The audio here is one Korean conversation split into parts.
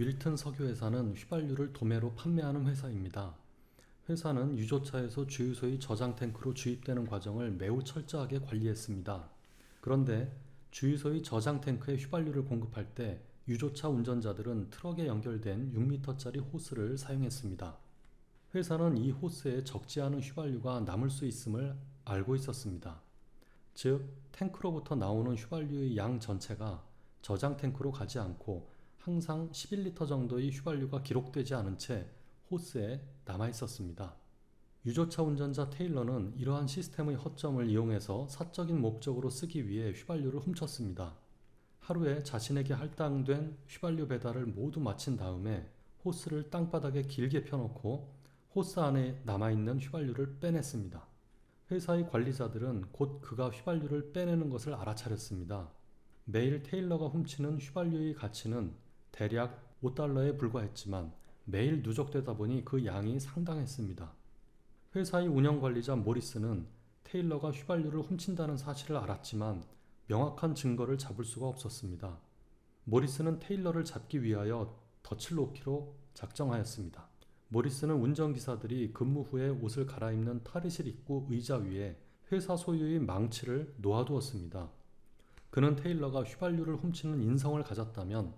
윌튼 석유회사는 휘발유를 도매로 판매하는 회사입니다. 회사는 유조차에서 주유소의 저장 탱크로 주입되는 과정을 매우 철저하게 관리했습니다. 그런데 주유소의 저장 탱크에 휘발유를 공급할 때 유조차 운전자들은 트럭에 연결된 6m짜리 호스를 사용했습니다. 회사는 이 호스에 적지 않은 휘발유가 남을 수 있음을 알고 있었습니다. 즉, 탱크로부터 나오는 휘발유의 양 전체가 저장 탱크로 가지 않고 항상 11리터 정도의 휘발유가 기록되지 않은 채 호스에 남아 있었습니다. 유조차 운전자 테일러는 이러한 시스템의 허점을 이용해서 사적인 목적으로 쓰기 위해 휘발유를 훔쳤습니다. 하루에 자신에게 할당된 휘발유 배달을 모두 마친 다음에 호스를 땅바닥에 길게 펴놓고 호스 안에 남아있는 휘발유를 빼냈습니다. 회사의 관리자들은 곧 그가 휘발유를 빼내는 것을 알아차렸습니다. 매일 테일러가 훔치는 휘발유의 가치는 대략 $5에 불과했지만 매일 누적되다 보니 그 양이 상당했습니다. 회사의 운영관리자 모리스는 테일러가 휘발유를 훔친다는 사실을 알았지만 명확한 증거를 잡을 수가 없었습니다. 모리스는 테일러를 잡기 위하여 덫을 놓기로 작정하였습니다. 모리스는 운전기사들이 근무 후에 옷을 갈아입는 탈의실 입구 의자 위에 회사 소유의 망치를 놓아두었습니다. 그는 테일러가 휘발유를 훔치는 인성을 가졌다면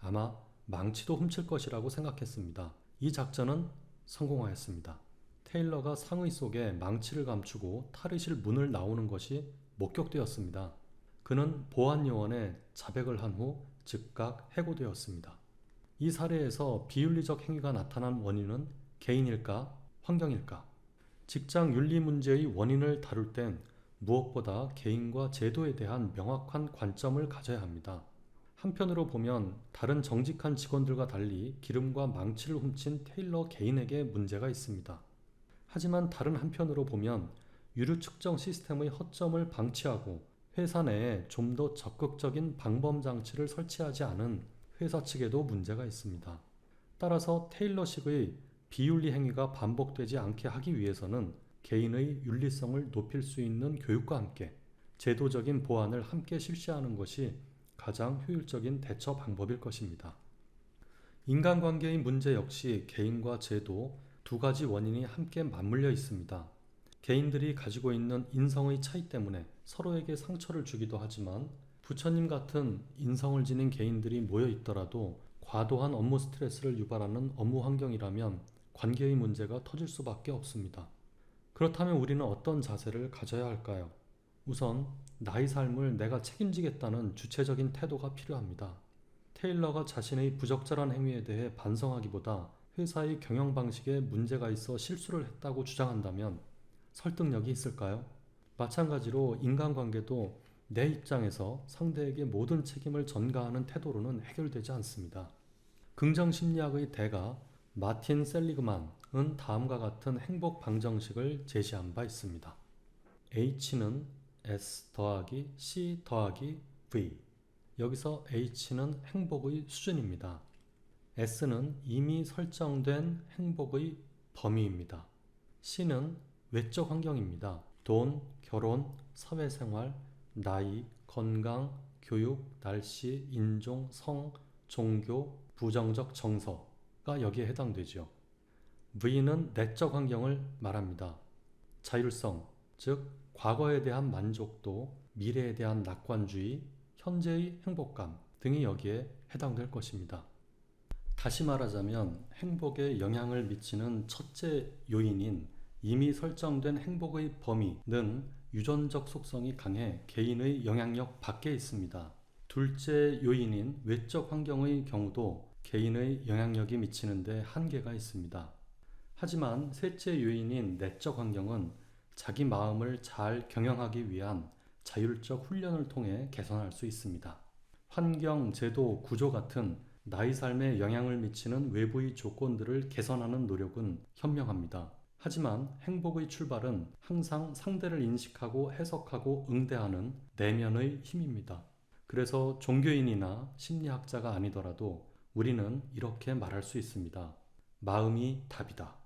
아마 망치도 훔칠 것이라고 생각했습니다. 이 작전은 성공하였습니다. 테일러가 상의 속에 망치를 감추고 탈의실 문을 나오는 것이 목격되었습니다. 그는 보안요원에 자백을 한 후 즉각 해고되었습니다. 이 사례에서 비윤리적 행위가 나타난 원인은 개인일까, 환경일까? 직장 윤리 문제의 원인을 다룰 땐 무엇보다 개인과 제도에 대한 명확한 관점을 가져야 합니다. 한편으로 보면 다른 정직한 직원들과 달리 기름과 망치를 훔친 테일러 개인에게 문제가 있습니다. 하지만 다른 한편으로 보면 유류 측정 시스템의 허점을 방치하고 회사 내에 좀 더 적극적인 방범 장치를 설치하지 않은 회사 측에도 문제가 있습니다. 따라서 테일러식의 비윤리 행위가 반복되지 않게 하기 위해서는 개인의 윤리성을 높일 수 있는 교육과 함께 제도적인 보완을 함께 실시하는 것이 가장 효율적인 대처 방법일 것입니다. 인간관계의 문제 역시 개인과 제도 두 가지 원인이 함께 맞물려 있습니다. 개인들이 가지고 있는 인성의 차이 때문에 서로에게 상처를 주기도 하지만 부처님 같은 인성을 지닌 개인들이 모여 있더라도 과도한 업무 스트레스를 유발하는 업무 환경이라면 관계의 문제가 터질 수밖에 없습니다. 그렇다면 우리는 어떤 자세를 가져야 할까요? 우선 나의 삶을 내가 책임지겠다는 주체적인 태도가 필요합니다. 테일러가 자신의 부적절한 행위에 대해 반성하기보다 회사의 경영 방식에 문제가 있어 실수를 했다고 주장한다면 설득력이 있을까요? 마찬가지로 인간관계도 내 입장에서 상대에게 모든 책임을 전가하는 태도로는 해결되지 않습니다. 긍정심리학의 대가 마틴 셀리그만은 다음과 같은 행복 방정식을 제시한 바 있습니다. H는 S 더하기 C 더하기 V. 여기서 H는 행복의 수준입니다. S는 이미 설정된 행복의 범위입니다. C는 외적 환경입니다. 돈, 결혼, 사회생활, 나이, 건강, 교육, 날씨, 인종, 성, 종교, 부정적 정서가 여기에 해당되죠. V는 내적 환경을 말합니다. 자율성, 즉 과거에 대한 만족도, 미래에 대한 낙관주의, 현재의 행복감 등이 여기에 해당될 것입니다. 다시 말하자면 행복에 영향을 미치는 첫째 요인인 이미 설정된 행복의 범위는 유전적 속성이 강해 개인의 영향력 밖에 있습니다. 둘째 요인인 외적 환경의 경우도 개인의 영향력이 미치는데 한계가 있습니다. 하지만 셋째 요인인 내적 환경은 자기 마음을 잘 경영하기 위한 자율적 훈련을 통해 개선할 수 있습니다. 환경, 제도, 구조 같은 나의 삶에 영향을 미치는 외부의 조건들을 개선하는 노력은 현명합니다. 하지만 행복의 출발은 항상 상대를 인식하고 해석하고 응대하는 내면의 힘입니다. 그래서 종교인이나 심리학자가 아니더라도 우리는 이렇게 말할 수 있습니다. 마음이 답이다.